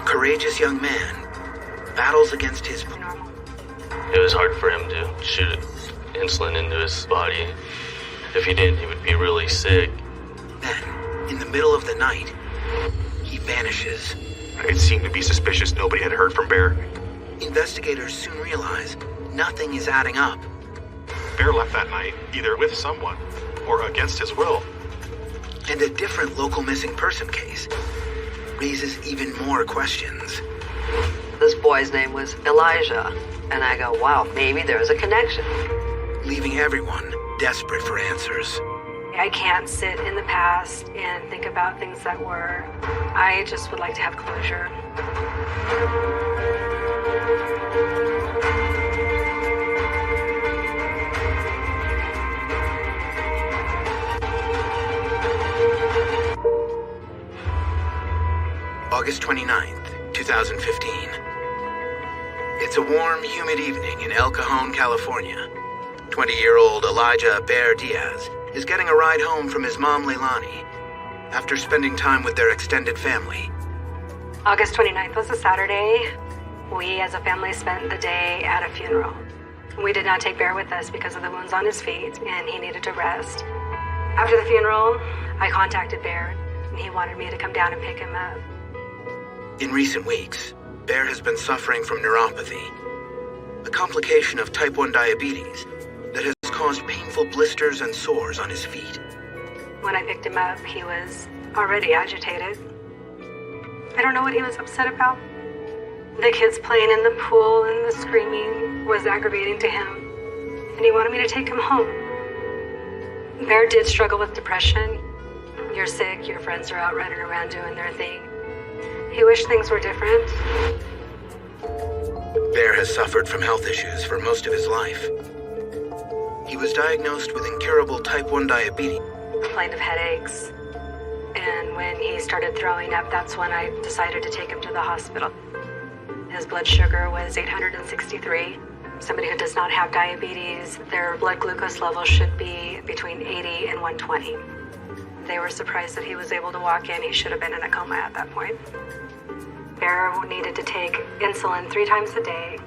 a courageous young man battles against his... It was hard for him to shoot insulin into his body. If he didn't, he would be really sick. Then, in the middle of the night, he vanishes. It seemed to be suspicious nobody had heard from Bear. Investigators soon realize nothing is adding up. Bear left that night, either with someone or against his will. And a different local missing person case raises even more questions. This boy's name was Elijah, and I go, wow, maybe there's a connection. Leaving everyone desperate for answers. I can't sit in the past and think about things that were. I just would like to have closure. August 29th, 2015. It's a warm, humid evening in El Cajon, California. 20-year-old Elijah Bear Diaz is getting a ride home from his mom, Leilani, after spending time with their extended family. August 29th was a Saturday. We as a family spent the day at a funeral. We did not take Bear with us because of the wounds on his feet, and he needed to rest. After the funeral, I contacted Bear, and he wanted me to come down and pick him up. In recent weeks, Bear has been suffering from neuropathy, a complication of type 1 diabetes that has caused painful blisters and sores on his feet. When I picked him up, he was already agitated. I don't know what he was upset about. The kids playing in the pool and the screaming was aggravating to him, and he wanted me to take him home. Bear did struggle with depression. You're sick, your friends are out running around doing their thing. He wished things were different. Bear has suffered from health issues for most of his life. He was diagnosed with incurable type 1 diabetes. Complained of headaches. And when he started throwing up, that's when I decided to take him to the hospital. His blood sugar was 863. Somebody who does not have diabetes, their blood glucose level should be between 80 and 120. They were surprised that he was able to walk in. He should have been in a coma at that point. Bear needed to take insulin 3 times a day.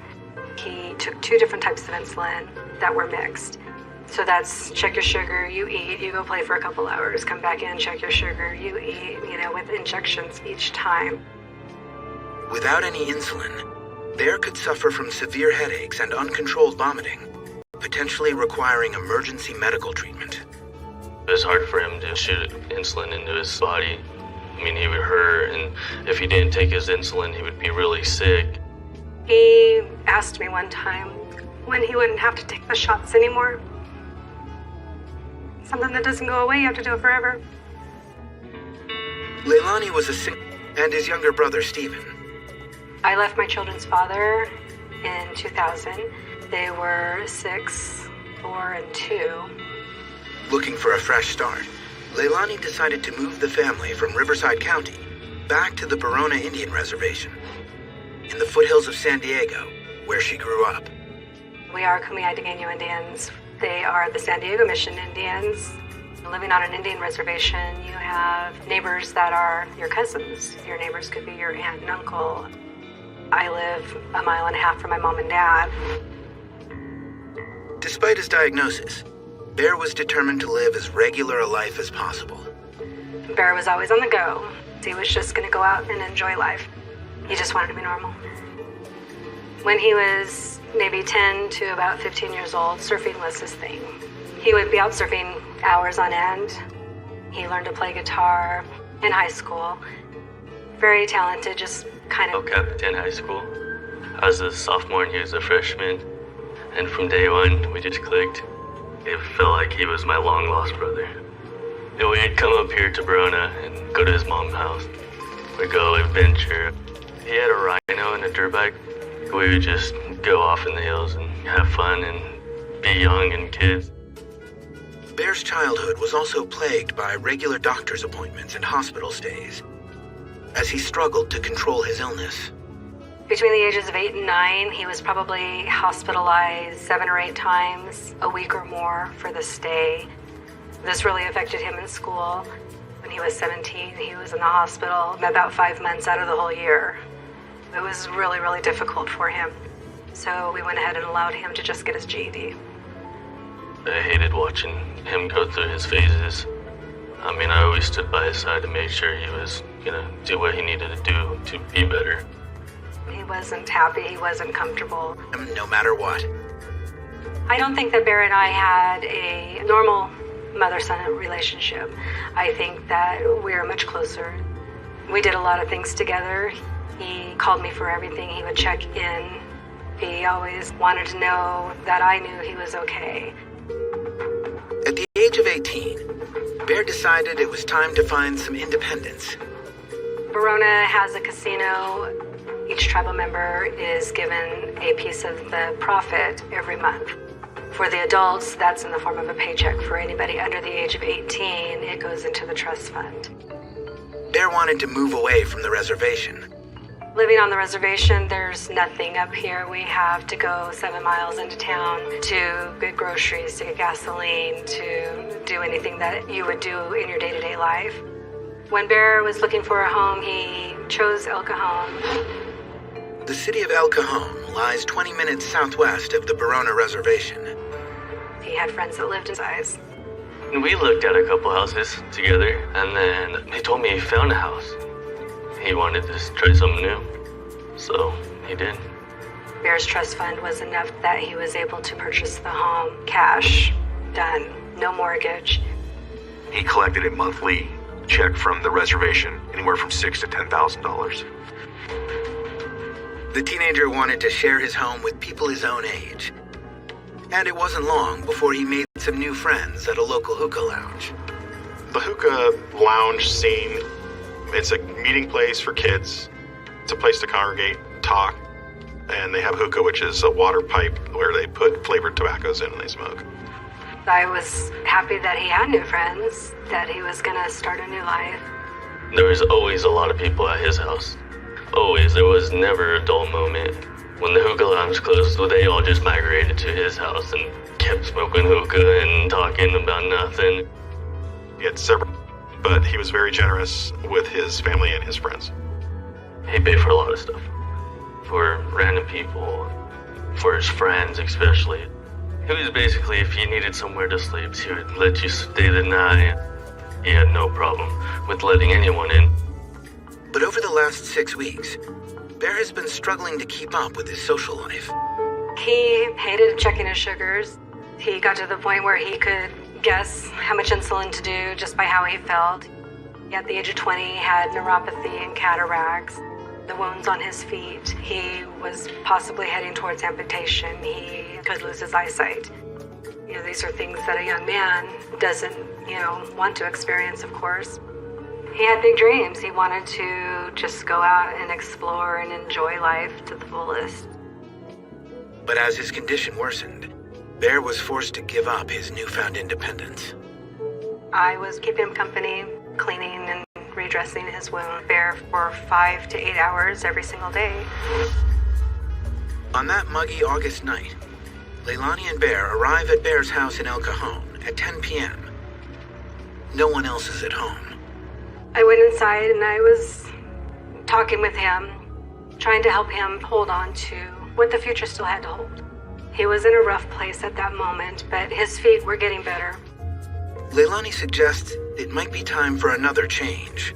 He took 2 different types of insulin that were mixed. So that's check your sugar, you eat, you go play for a couple hours, come back in, check your sugar, you eat, with injections each time. Without any insulin, Bear could suffer from severe headaches and uncontrolled vomiting, potentially requiring emergency medical treatment. It was hard for him to shoot insulin into his body. I mean, he would hurt, and if he didn't take his insulin, he would be really sick. He asked me one time when he wouldn't have to take the shots anymore. Something that doesn't go away, you have to do it forever. Leilani was a single, and his younger brother, Stephen. I left my children's father in 2000. They were 6, 4, and 2. Looking for a fresh start, Leilani decided to move the family from Riverside County back to the Barona Indian Reservation in the foothills of San Diego, where she grew up. We are Kumeyaay Indians. They are the San Diego Mission Indians. Living on an Indian reservation, you have neighbors that are your cousins. Your neighbors could be your aunt and uncle. I live a mile and a half from my mom and dad. Despite his diagnosis, Bear was determined to live as regular a life as possible. Bear was always on the go. He was just going to go out and enjoy life. He just wanted to be normal. When he was maybe 10 to about 15 years old, surfing was his thing. He would be out surfing hours on end. He learned to play guitar in high school. Very talented, just kind of... Capitan High School. I was a sophomore and he was a freshman. And from day one, we just clicked. It felt like he was my long-lost brother. And we'd come up here to Barona and go to his mom's house. We'd go adventure. He had a Rhino and a dirt bike. We would just go off in the hills and have fun and be young and kids. Bear's childhood was also plagued by regular doctor's appointments and hospital stays, as he struggled to control his illness. Between the ages of 8 and 9, he was probably hospitalized 7 or 8 times a week or more for the stay. This really affected him in school. When he was 17, he was in the hospital about 5 months out of the whole year. It was really, really difficult for him. So we went ahead and allowed him to just get his GED. I hated watching him go through his phases. I mean, I always stood by his side to make sure he was gonna do what he needed to do to be better. He wasn't happy, he wasn't comfortable. No matter what. I don't think that Bear and I had a normal mother-son relationship. I think that we're much closer. We did a lot of things together. He called me for everything. He would check in. He always wanted to know that I knew he was okay. At the age of 18, Bear decided it was time to find some independence. Verona has a casino. Each tribal member is given a piece of the profit every month. For the adults, that's in the form of a paycheck. For anybody under the age of 18, it goes into the trust fund. Bear wanted to move away from the reservation. Living on the reservation, there's nothing up here. We have to go 7 miles into town to get groceries, to get gasoline, to do anything that you would do in your day-to-day life. When Bear was looking for a home, he chose El Cajon. The city of El Cajon lies 20 minutes southwest of the Verona Reservation. He had friends that lived inside. And we looked at a couple houses together, and then he told me he found a house. He wanted to try something new, so he did. Bear's trust fund was enough that he was able to purchase the home. Cash. Done. No mortgage. He collected a monthly check from the reservation, anywhere from $6,000 to $10,000. The teenager wanted to share his home with people his own age. And it wasn't long before he made some new friends at a local hookah lounge. The hookah lounge scene, it's a meeting place for kids. It's a place to congregate, talk, and they have hookah, which is a water pipe where they put flavored tobaccos in and they smoke. I was happy that he had new friends, that he was going to start a new life. There was always a lot of people at his house. Always. There was never a dull moment. When the hookah lounge closed, they all just migrated to his house and kept smoking hookah and talking about nothing. He had several, but he was very generous with his family and his friends. He paid for a lot of stuff. For random people, for his friends especially. He was basically, if you needed somewhere to sleep, he would let you stay the night. He had no problem with letting anyone in. But over the last 6 weeks, Bear has been struggling to keep up with his social life. He hated checking his sugars. He got to the point where he could guess how much insulin to do just by how he felt. At the age of 20, he had neuropathy and cataracts. The wounds on his feet. He was possibly heading towards amputation. He could lose his eyesight. These are things that a young man doesn't, want to experience, of course. He had big dreams. He wanted to just go out and explore and enjoy life to the fullest. But as his condition worsened, Bear was forced to give up his newfound independence. I was keeping him company, cleaning and redressing his wound. Bear for 5 to 8 hours every single day. On that muggy August night, Leilani and Bear arrive at Bear's house in El Cajon at 10 p.m. No one else is at home. I went inside and I was talking with him, trying to help him hold on to what the future still had to hold. He was in a rough place at that moment, but his feet were getting better. Leilani suggests it might be time for another change.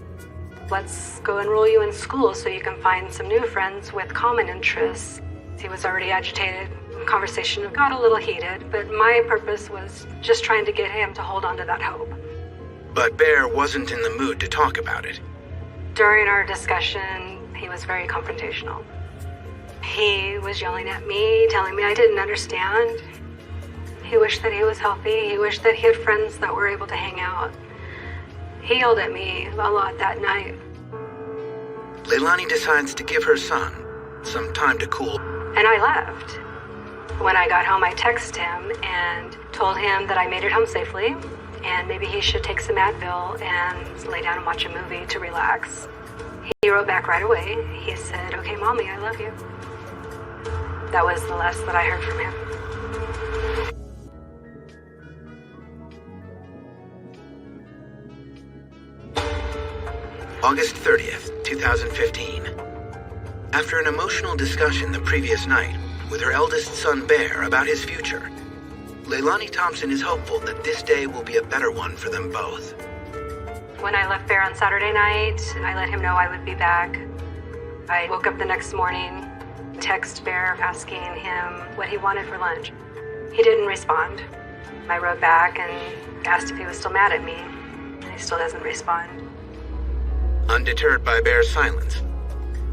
Let's go enroll you in school so you can find some new friends with common interests. He was already agitated. Conversation got a little heated, but my purpose was just trying to get him to hold on to that hope. But Bear wasn't in the mood to talk about it. During our discussion, he was very confrontational. He was yelling at me, telling me I didn't understand. He wished that he was healthy. He wished that he had friends that were able to hang out. He yelled at me a lot that night. Leilani decides to give her son some time to cool. And I left. When I got home, I texted him and told him that I made it home safely and maybe he should take some Advil and lay down and watch a movie to relax. He wrote back right away. He said, "Okay, Mommy, I love you." That was the last that I heard from him. August 30th, 2015. After an emotional discussion the previous night with her eldest son Bear about his future, Leilani Thompson is hopeful that this day will be a better one for them both. When I left Bear on Saturday night, I let him know I would be back. I woke up the next morning, texted Bear asking him what he wanted for lunch. He didn't respond. I wrote back and asked if he was still mad at me. He still doesn't respond. Undeterred by Bear's silence,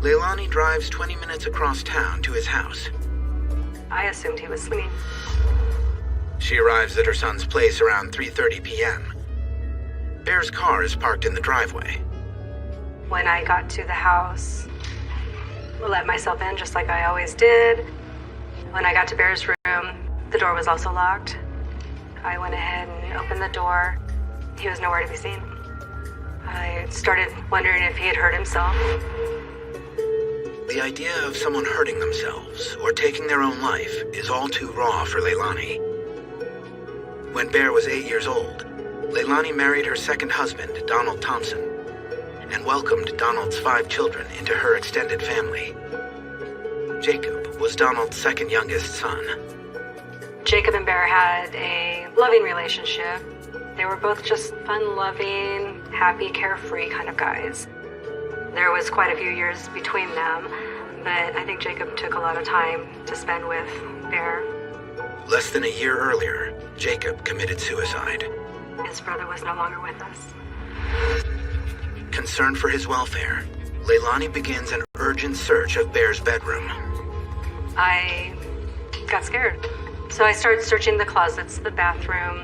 Leilani drives 20 minutes across town to his house. I assumed he was sleeping. She arrives at her son's place around 3:30 p.m. Bear's car is parked in the driveway. When I got to the house, I let myself in just like I always did. When I got to Bear's room, the door was also locked. I went ahead and opened the door. He was nowhere to be seen. I started wondering if he had hurt himself. The idea of someone hurting themselves or taking their own life is all too raw for Leilani. When Bear was 8 years old, Leilani married her second husband, Donald Thompson, and welcomed Donald's 5 children into her extended family. Jacob was Donald's second youngest son. Jacob and Bear had a loving relationship. They were both just fun-loving, happy, carefree kind of guys. There was quite a few years between them, but I think Jacob took a lot of time to spend with Bear. Less than a year earlier, Jacob committed suicide. His brother was no longer with us. Concerned for his welfare, Leilani begins an urgent search of Bear's bedroom. I got scared. So I started searching the closets, the bathroom,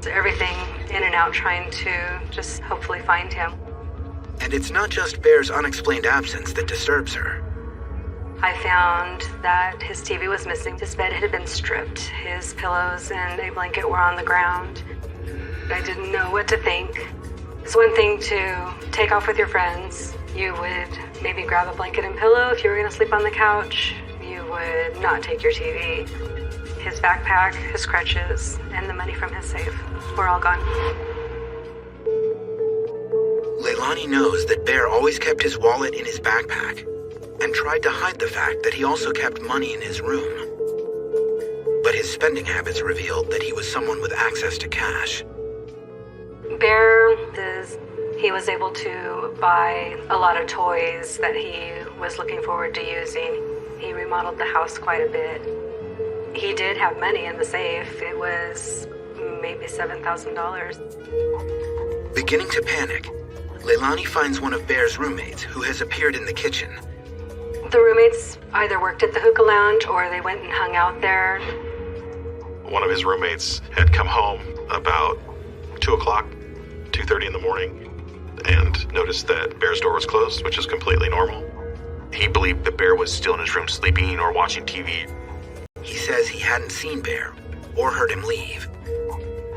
everything in and out, trying to just hopefully find him. And it's not just Bear's unexplained absence that disturbs her. I found that his TV was missing. His bed had been stripped. His pillows and a blanket were on the ground. I didn't know what to think. It's one thing to take off with your friends. You would maybe grab a blanket and pillow if you were going to sleep on the couch. You would not take your TV. His backpack, his crutches, and the money from his safe were all gone. Leilani knows that Bear always kept his wallet in his backpack and tried to hide the fact that he also kept money in his room. But his spending habits revealed that he was someone with access to cash. Bear, he was able to buy a lot of toys that he was looking forward to using. He remodeled the house quite a bit. He did have money in the safe. It was maybe $7,000. Beginning to panic, Leilani finds one of Bear's roommates who has appeared in the kitchen. The roommates either worked at the hookah lounge or they went and hung out there. One of his roommates had come home about 2 o'clock, 2:30 in the morning, and noticed that Bear's door was closed, which is completely normal. He believed that Bear was still in his room sleeping or watching TV. He says he hadn't seen Bear or heard him leave.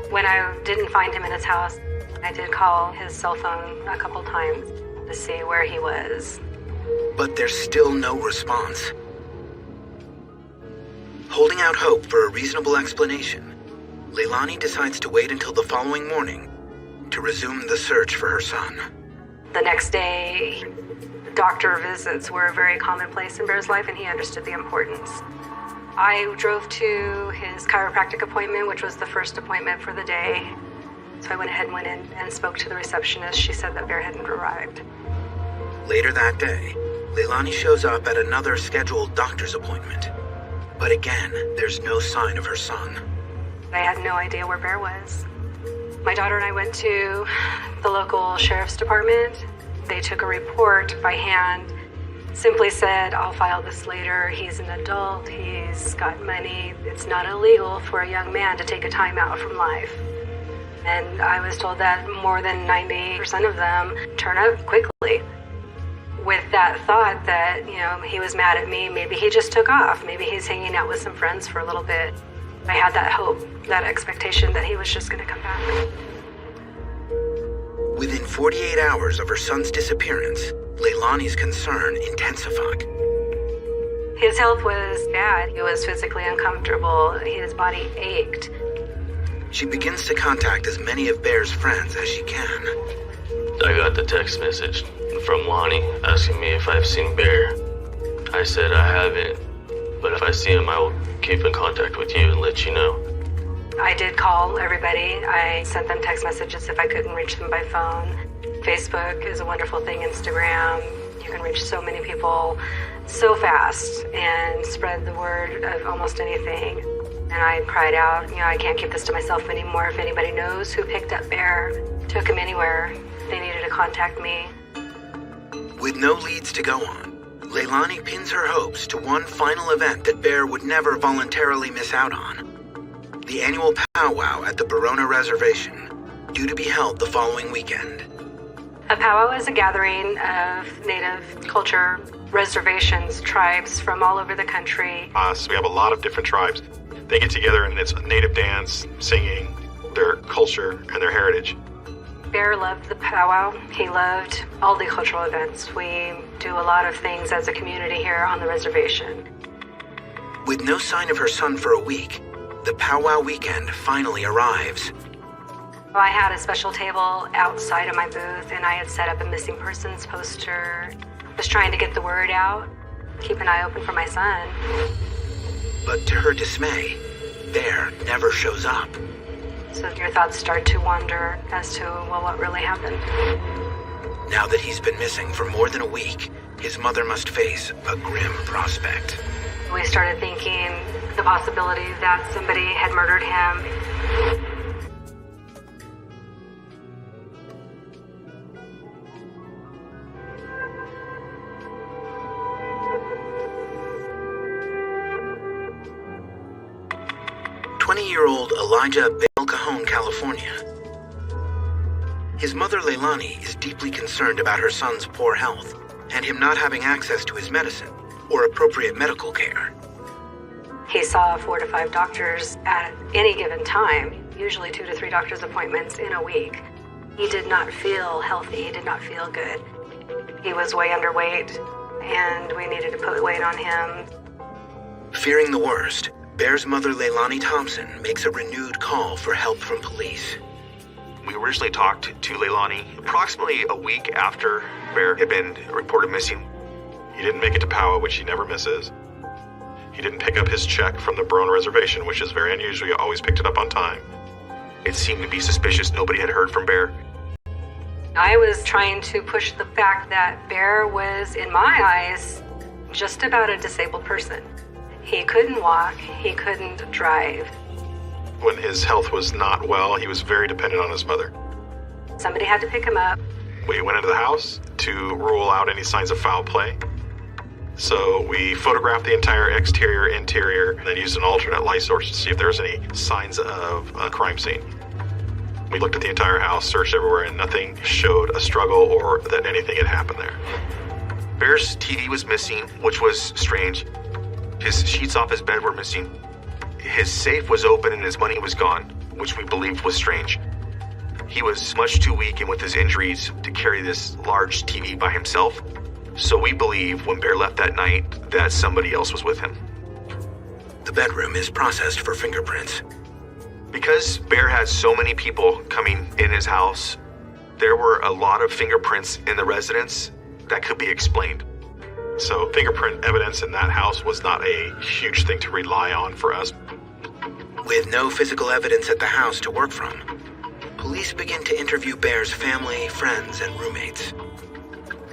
When I didn't find him in his house, I did call his cell phone a couple times to see where he was. But there's still no response. Holding out hope for a reasonable explanation, Leilani decides to wait until the following morning to resume the search for her son. The next day, doctor visits were very commonplace in Bear's life, and he understood the importance. I drove to his chiropractic appointment, which was the first appointment for the day. So I went ahead and went in and spoke to the receptionist. She said that Bear hadn't arrived. Later that day, Leilani shows up at another scheduled doctor's appointment. But again, there's no sign of her son. I had no idea where Bear was. My daughter and I went to the local sheriff's department. They took a report by hand. Simply said, I'll file this later. He's an adult. He's got money. It's not illegal for a young man to take a time out from life. And I was told that more than 90% of them turn up quickly. With that thought that, he was mad at me, maybe he just took off. Maybe he's hanging out with some friends for a little bit. I had that hope, that expectation that he was just going to come back. Within 48 hours of her son's disappearance, Leilani's concern intensified. His health was bad. He was physically uncomfortable. His body ached. She begins to contact as many of Bear's friends as she can. I got the text message from Lonnie asking me if I've seen Bear. I said I haven't, but if I see him, I will keep in contact with you and let you know. I did call everybody. I sent them text messages if I couldn't reach them by phone. Facebook is a wonderful thing, Instagram. You can reach so many people so fast and spread the word of almost anything. And I cried out, I can't keep this to myself anymore. If anybody knows who picked up Bear, took him anywhere, they needed to contact me. With no leads to go on, Leilani pins her hopes to one final event that Bear would never voluntarily miss out on. The annual powwow at the Barona Reservation, due to be held the following weekend. A powwow is a gathering of Native culture, reservations, tribes from all over the country. So we have a lot of different tribes. They get together and it's native dance, singing, their culture, and their heritage. Bear loved the powwow. He loved all the cultural events. We do a lot of things as a community here on the reservation. With no sign of her son for a week, the powwow weekend finally arrives. I had a special table outside of my booth, and I had set up a missing persons poster. Was trying to get the word out, keep an eye open for my son. But to her dismay, Bear never shows up. So your thoughts start to wander as to, what really happened? Now that he's been missing for more than a week, his mother must face a grim prospect. We started thinking the possibility that somebody had murdered him. 20-year-old Elijah El Cajon, California. His mother, Leilani, is deeply concerned about her son's poor health and him not having access to his medicine or appropriate medical care. He saw 4 to 5 doctors at any given time, usually 2 to 3 doctor's appointments in a week. He did not feel healthy. He did not feel good. He was way underweight, and we needed to put weight on him. Fearing the worst, Bear's mother, Leilani Thompson, makes a renewed call for help from police. We originally talked to Leilani approximately a week after Bear had been reported missing. He didn't make it to powwow, which he never misses. He didn't pick up his check from the Barona Reservation, which is very unusual. He always picked it up on time. It seemed to be suspicious. Nobody had heard from Bear. I was trying to push the fact that Bear was, in my eyes, just about a disabled person. He couldn't walk, he couldn't drive. When his health was not well, he was very dependent on his mother. Somebody had to pick him up. We went into the house to rule out any signs of foul play. So we photographed the entire exterior, interior, and then used an alternate light source to see if there was any signs of a crime scene. We looked at the entire house, searched everywhere, and nothing showed a struggle or that anything had happened there. Bear's TV was missing, which was strange. His sheets off his bed were missing. His safe was open and his money was gone, which we believed was strange. He was much too weak and with his injuries to carry this large TV by himself. So we believe when Bear left that night that somebody else was with him. The bedroom is processed for fingerprints. Because Bear had so many people coming in his house, there were a lot of fingerprints in the residence that could be explained. So fingerprint evidence in that house was not a huge thing to rely on for us. With no physical evidence at the house to work from, police begin to interview Bear's family, friends, and roommates.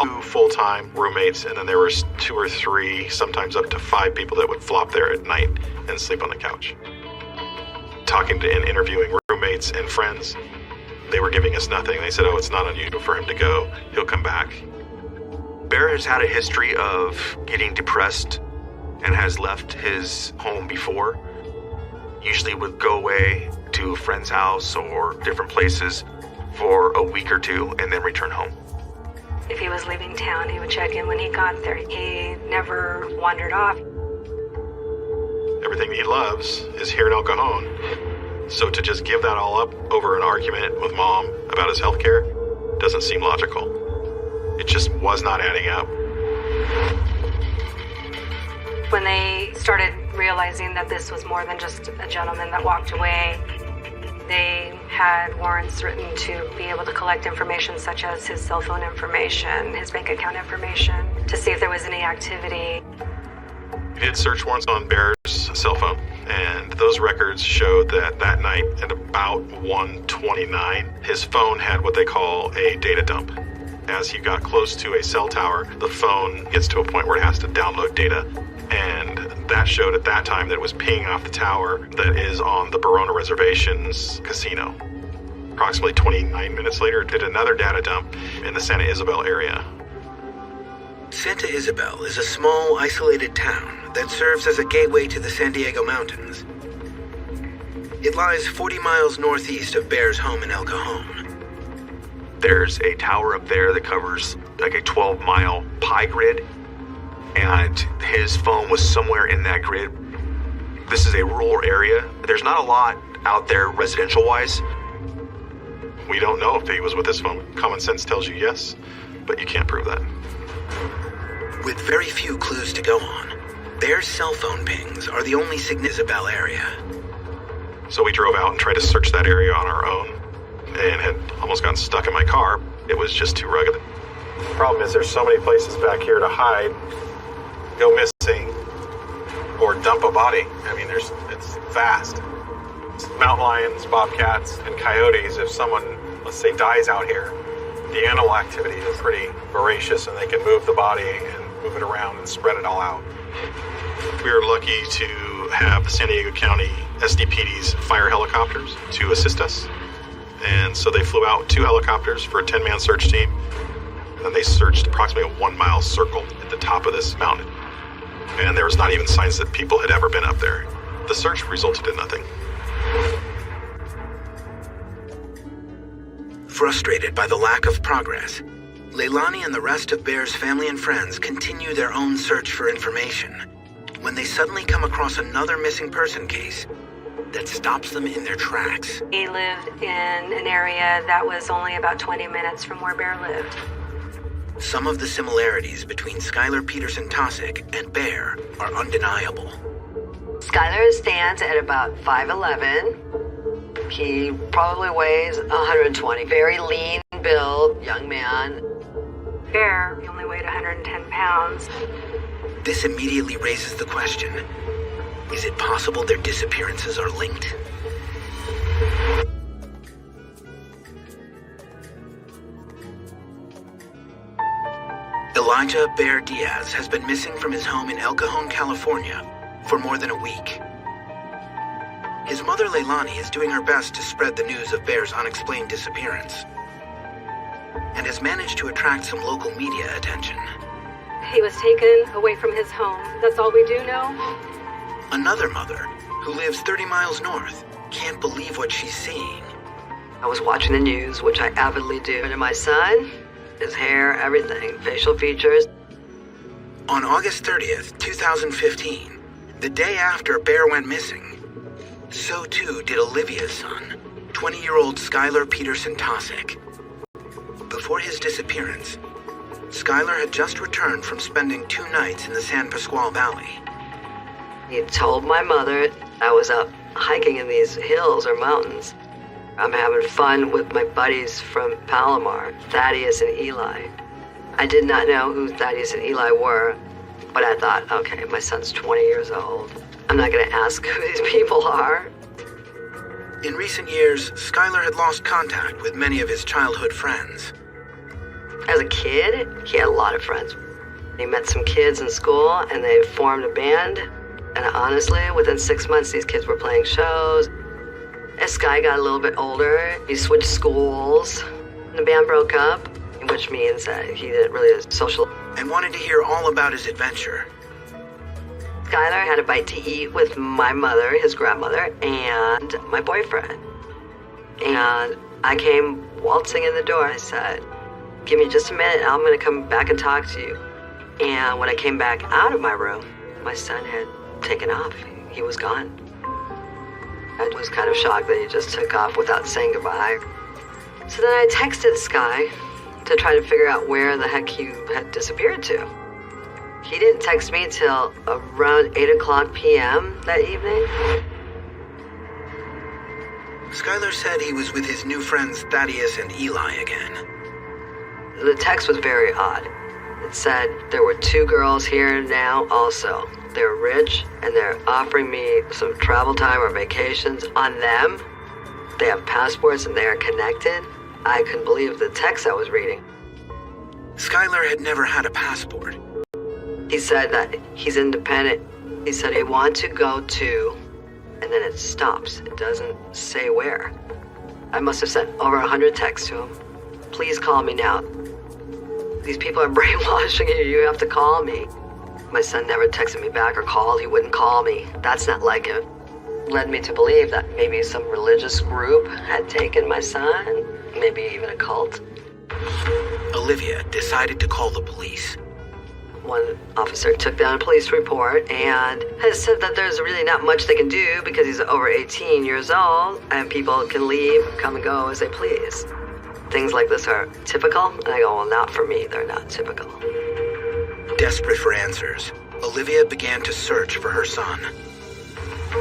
2 full-time roommates, and then there was 2 or 3, sometimes up to 5 people that would flop there at night and sleep on the couch. Talking to and interviewing roommates and friends, they were giving us nothing. They said, it's not unusual for him to go. He'll come back. Bear has had a history of getting depressed and has left his home before. Usually would go away to a friend's house or different places for a week or 2 and then return home. If he was leaving town, he would check in when he got there. He never wandered off. Everything he loves is here in El Cajon. So to just give that all up over an argument with mom about his health care doesn't seem logical. It just was not adding up. When they started realizing that this was more than just a gentleman that walked away, they had warrants written to be able to collect information such as his cell phone information, his bank account information, to see if there was any activity. We did search warrants on Bear's cell phone, and those records showed that that night at about 1:29, his phone had what they call a data dump. As he got close to a cell tower, the phone gets to a point where it has to download data, and that showed at that time that it was pinging off the tower that is on the Barona Reservations casino. Approximately 29 minutes later, it did another data dump in the Santa Isabel area. Santa Isabel is a small, isolated town that serves as a gateway to the San Diego Mountains. It lies 40 miles northeast of Bear's home in El Cajon. There's a tower up there that covers like a 12-mile pie grid, and his phone was somewhere in that grid. This is a rural area. There's not a lot out there residential-wise. We don't know if he was with his phone. Common sense tells you yes, but you can't prove that. With very few clues to go on, Bear's cell phone pings are the only significant Isabel area. So we drove out and tried to search that area on our own, and had almost gotten stuck in my car. It was just too rugged. The problem is there's so many places back here to hide, go missing, or dump a body. I mean, it's vast. Mountain lions, bobcats, and coyotes, if someone, let's say, dies out here, the animal activity is pretty voracious, and they can move the body and move it around and spread it all out. We were lucky to have the San Diego County SDPD's fire helicopters to assist us. And so they flew out 2 helicopters for a 10-man search team. And they searched approximately a 1-mile circle at the top of this mountain. And there was not even signs that people had ever been up there. The search resulted in nothing. Frustrated by the lack of progress, Leilani and the rest of Bear's family and friends continue their own search for information when they suddenly come across another missing person case that stops them in their tracks. He lived in an area that was only about 20 minutes from where Bear lived. Some of the similarities between Skylar Peterson Taussig and Bear are undeniable. Skylar stands at about 5'11". He probably weighs 120. Very lean build, young man. Bear only weighed 110 pounds. This immediately raises the question, is it possible their disappearances are linked? Elijah Bear Diaz has been missing from his home in El Cajon, California for more than a week. His mother, Leilani, is doing her best to spread the news of Bear's unexplained disappearance and has managed to attract some local media attention. He was taken away from his home. That's all we do know. Another mother, who lives 30 miles north, can't believe what she's seeing. I was watching the news, which I avidly do. And my son, his hair, everything, facial features. On August 30th, 2015, the day after Bear went missing, so too did Olivia's son, 20-year-old Skylar Peterson Taussig. Before his disappearance, Skylar had just returned from spending 2 nights in the San Pasqual Valley. He told my mother I was up hiking in these hills or mountains. I'm having fun with my buddies from Palomar, Thaddeus and Eli. I did not know who Thaddeus and Eli were, but I thought, okay, my son's 20 years old. I'm not going to ask who these people are. In recent years, Skylar had lost contact with many of his childhood friends. As a kid, he had a lot of friends. He met some kids in school, and they formed a band. And honestly, within 6 months, these kids were playing shows. As Sky got a little bit older, he switched schools. The band broke up, which means that he didn't really social. And wanted to hear all about his adventure. Skylar had a bite to eat with my mother, his grandmother, and my boyfriend. And I came waltzing in the door. I said, give me just a minute, I'm going to come back and talk to you. And when I came back out of my room, my son had taken off. He was gone. I was kind of shocked that he just took off without saying goodbye. So then I texted Sky to try to figure out where the heck he had disappeared to. He didn't text me till around 8:00 p.m. that evening. Skylar said he was with his new friends Thaddeus and Eli again. The text was very odd. It said there were 2 girls here now also. They're rich, and they're offering me some travel time or vacations on them. They have passports and they are connected. I couldn't believe the text I was reading. Skylar had never had a passport. He said that he's independent. He said he wants to go to, and then it stops. It doesn't say where. I must have sent over 100 texts to him. Please call me now. These people are brainwashing you. You have to call me. My son never texted me back or called. He wouldn't call me. That's not like him. Led me to believe that maybe some religious group had taken my son, maybe even a cult. Olivia decided to call the police. One officer took down a police report and has said that there's really not much they can do because he's over 18 years old and people can leave, come and go as they please. Things like this are typical, and I go, well, not for me. They're not typical. Desperate for answers, Olivia began to search for her son.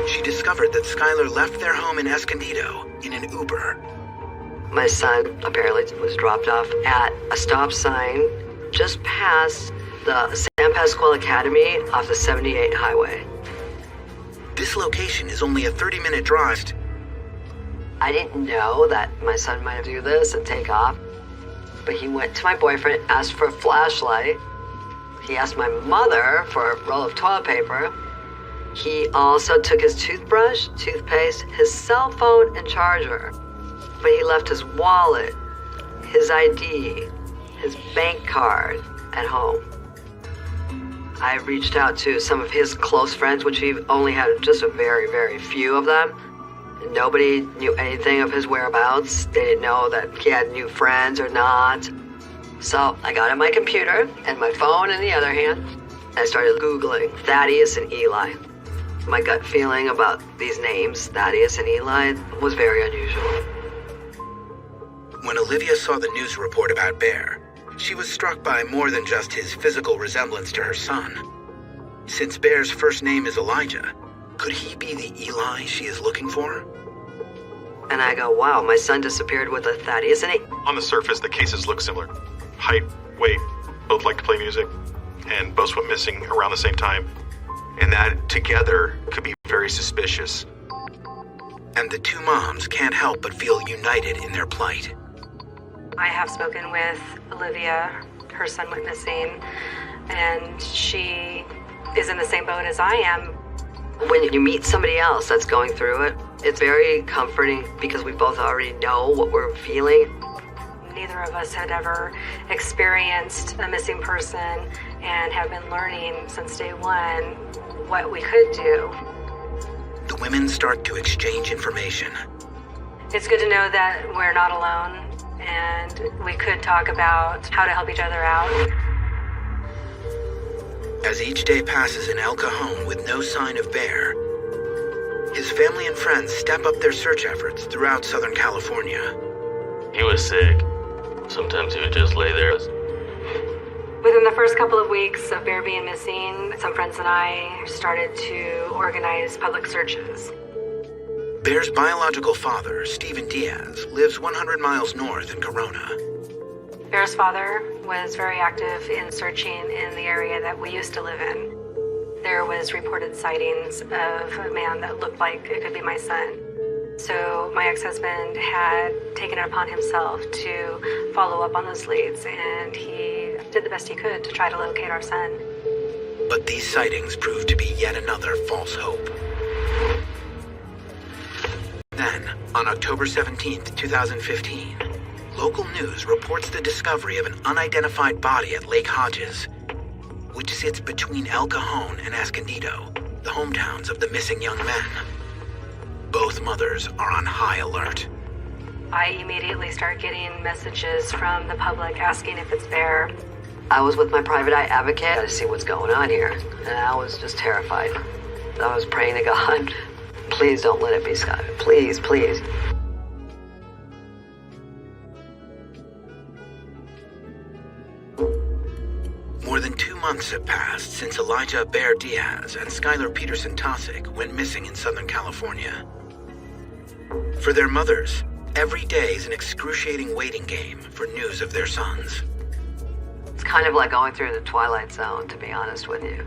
She discovered that Skylar left their home in Escondido in an Uber. My son apparently was dropped off at a stop sign just past the San Pasqual Academy off the 78 highway. This location is only a 30-minute drive. I didn't know that my son might do this and take off, but he went to my boyfriend, asked for a flashlight. He asked my mother for a roll of toilet paper. He also took his toothbrush, toothpaste, his cell phone, and charger. But he left his wallet, his ID, his bank card at home. I reached out to some of his close friends, which he only had just a very, very few of them. Nobody knew anything of his whereabouts. They didn't know that he had new friends or not. So I got on my computer and my phone in the other hand. I started Googling Thaddeus and Eli. My gut feeling about these names, Thaddeus and Eli, was very unusual. When Olivia saw the news report about Bear, she was struck by more than just his physical resemblance to her son. Since Bear's first name is Elijah, could he be the Eli she is looking for? And I go, wow, my son disappeared with a Thaddeus and On the surface, the cases look similar. Height, weight, both like to play music, and both went missing around the same time. And that together could be very suspicious. And the two moms can't help but feel united in their plight. I have spoken with Olivia. Her son went missing, and she is in the same boat as I am. When you meet somebody else that's going through it, it's very comforting because we both already know what we're feeling. Neither of us had ever experienced a missing person and have been learning since day one what we could do. The women start to exchange information. It's good to know that we're not alone and we could talk about how to help each other out. As each day passes in El Cajon with no sign of Bear, his family and friends step up their search efforts throughout Southern California. He was sick. Sometimes he would just lay there. Within the first couple of weeks of Bear being missing, some friends and I started to organize public searches. Bear's biological father, Steven Diaz, lives 100 miles north in Corona. Bear's father was very active in searching in the area that we used to live in. There was reported sightings of a man that looked like it could be my son. So my ex-husband had taken it upon himself to follow up on those leads, and he did the best he could to try to locate our son. But these sightings proved to be yet another false hope. Then, on October 17th, 2015, local news reports the discovery of an unidentified body at Lake Hodges, which sits between El Cajon and Escondido, the hometowns of the missing young men. Both mothers are on high alert. I immediately start getting messages from the public asking if it's Bear. I was with my private eye advocate to see what's going on here, and I was just terrified. I was praying to God, please don't let it be Scott. Please, please. More than 2 months have passed since Elijah Bear Diaz and Skylar Peterson Tosick went missing in Southern California. For their mothers, every day is an excruciating waiting game for news of their sons. It's kind of like going through the Twilight Zone, to be honest with you.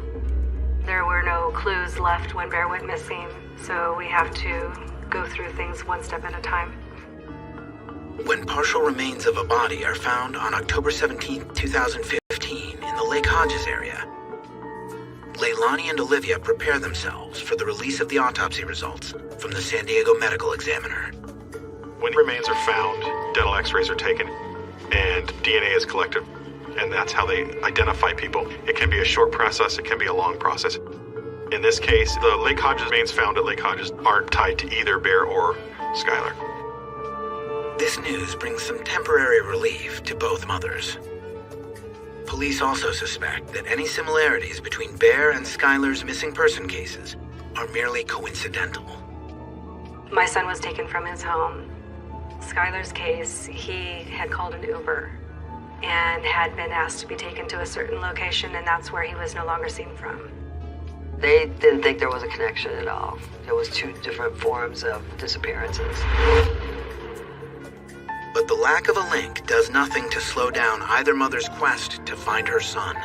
There were no clues left when Bear went missing, so we have to go through things one step at a time. When partial remains of a body are found on October 17, 2015 in the Lake Hodges area, Leilani and Olivia prepare themselves for the release of the autopsy results from the San Diego Medical Examiner. When remains are found, dental x-rays are taken, and DNA is collected, and that's how they identify people. It can be a short process, it can be a long process. In this case, the Lake Hodges remains found at Lake Hodges aren't tied to either Bear or Skylar. This news brings some temporary relief to both mothers. Police also suspect that any similarities between Bear and Skylar's missing person cases are merely coincidental. My son was taken from his home. Skylar's case, he had called an Uber and had been asked to be taken to a certain location, and that's where he was no longer seen from. They didn't think there was a connection at all. There was two different forms of disappearances. But the lack of a link does nothing to slow down either mother's quest to find her son.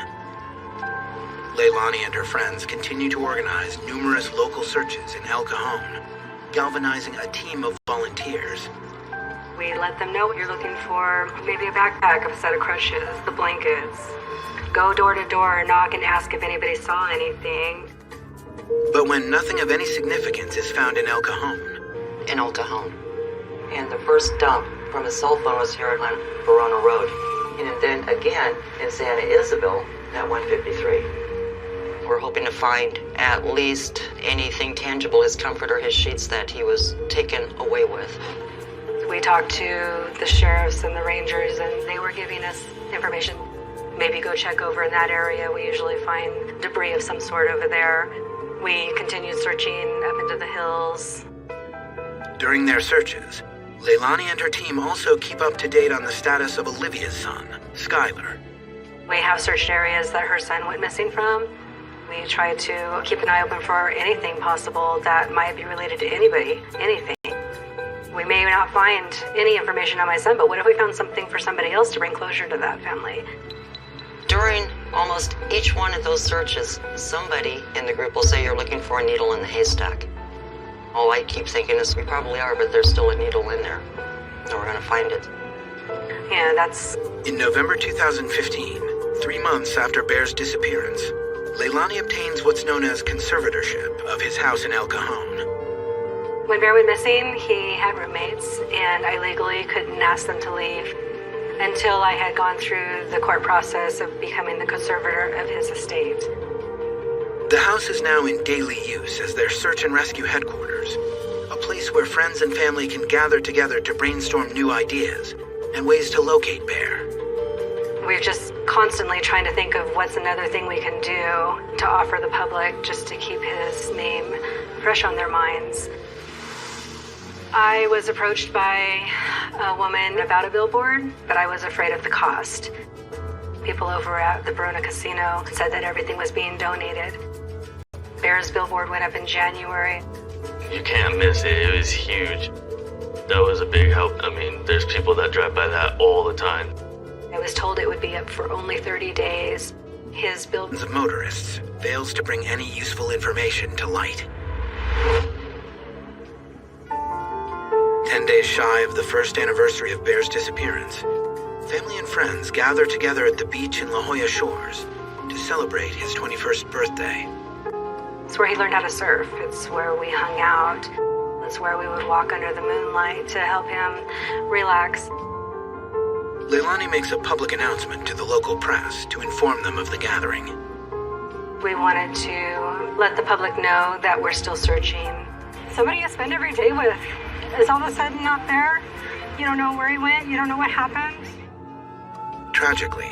Leilani and her friends continue to organize numerous local searches in El Cajon, galvanizing a team of volunteers. We let them know what you're looking for, maybe a backpack, a set of crutches, the blankets. Go door to door, knock and ask if anybody saw anything. But when nothing of any significance is found in El Cajon, And the first dump from his cell phone was here on Verona Road. And then again in Santa Isabel at 153. We're hoping to find at least anything tangible, his comforter, his sheets that he was taken away with. We talked to the sheriffs and the rangers, and they were giving us information. Maybe go check over in that area. We usually find debris of some sort over there. We continued searching up into the hills. during their searches, Leilani and her team also keep up to date on the status of Olivia's son, Skylar. We have searched areas that her son went missing from. We try to keep an eye open for anything possible that might be related to anybody, anything. We may not find any information on my son, but what if we found something for somebody else to bring closure to that family? During almost each one of those searches, somebody in the group will say you're looking for a needle in the haystack. All I keep thinking is we probably are, but there's still a needle in there, and we're going to find it. Yeah, that's... In November 2015, 3 months after Bear's disappearance, Leilani obtains what's known as conservatorship of his house in El Cajon. When Bear went missing, he had roommates, and I legally couldn't ask them to leave until I had gone through the court process of becoming the conservator of his estate. The house is now in daily use as their search and rescue headquarters, a place where friends and family can gather together to brainstorm new ideas and ways to locate Bear. We're just constantly trying to think of what's another thing we can do to offer the public just to keep his name fresh on their minds. I was approached by a woman about a billboard, but I was afraid of the cost. People over at the Verona Casino said that everything was being donated. Bear's billboard went up in January. You can't miss it. It was huge. That was a big help. I mean, there's people that drive by that all the time. I was told it would be up for only 30 days. His billboard... Of motorists fails to bring any useful information to light. 10 days shy of the first anniversary of Bear's disappearance, family and friends gather together at the beach in La Jolla Shores to celebrate his 21st birthday. It's where he learned how to surf. It's where we hung out. It's where we would walk under the moonlight to help him relax. Leilani makes a public announcement to the local press to inform them of the gathering. We wanted to let the public know that we're still searching. Somebody you spend every day with is all of a sudden not there. You don't know where he went. You don't know what happened. Tragically,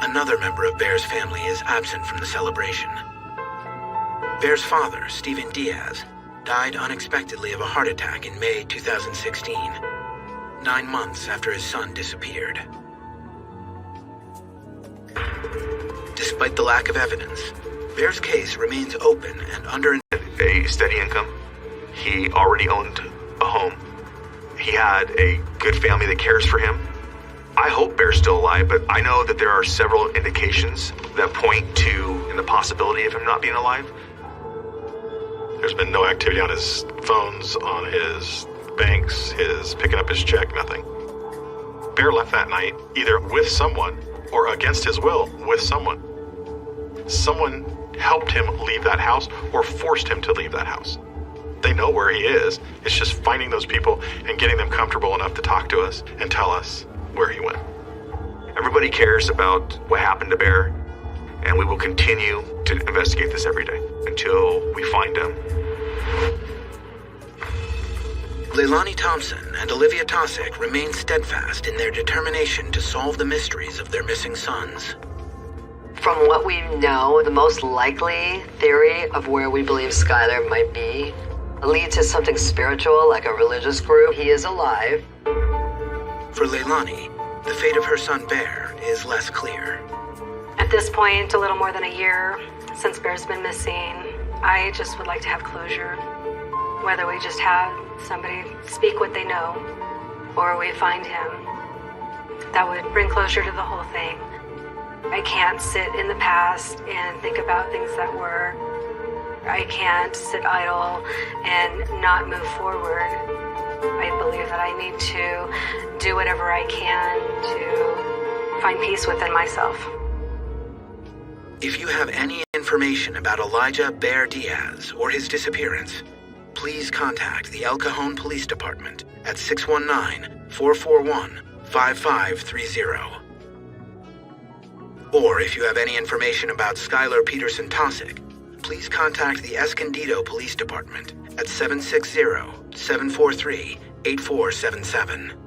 another member of Bear's family is absent from the celebration. Bear's father, Stephen Diaz, died unexpectedly of a heart attack in May 2016, 9 months after his son disappeared. Despite the lack of evidence, Bear's case remains open and under a steady income. He already owned a home. He had a good family that cares for him. I hope Bear's still alive, but I know that there are several indications that point to the possibility of him not being alive. There's been no activity on his phones, on his banks, his picking up his check, nothing. Bear left that night either with someone or against his will with someone. Someone helped him leave that house or forced him to leave that house. They know where he is. It's just finding those people and getting them comfortable enough to talk to us and tell us where he went. Everybody cares about what happened to Bear, and we will continue to investigate this every day until we find him. Leilani Thompson and Olivia Tosick remain steadfast in their determination to solve the mysteries of their missing sons. From what we know, the most likely theory of where we believe Skylar might be leads to something spiritual, like a religious group. He is alive. For Leilani, the fate of her son Bear is less clear. At this point, a little more than a year since Bear's been missing, I just would like to have closure. Whether we just have somebody speak what they know, or we find him, that would bring closure to the whole thing. I can't sit in the past and think about things that were. I can't sit idle and not move forward. I believe that I need to do whatever I can to find peace within myself. If you have any information about Elijah Bear Diaz or his disappearance, please contact the El Cajon Police Department at 619-441-5530. Or if you have any information about Skylar Peterson Tosick, please contact the Escondido Police Department at 760-743-8477.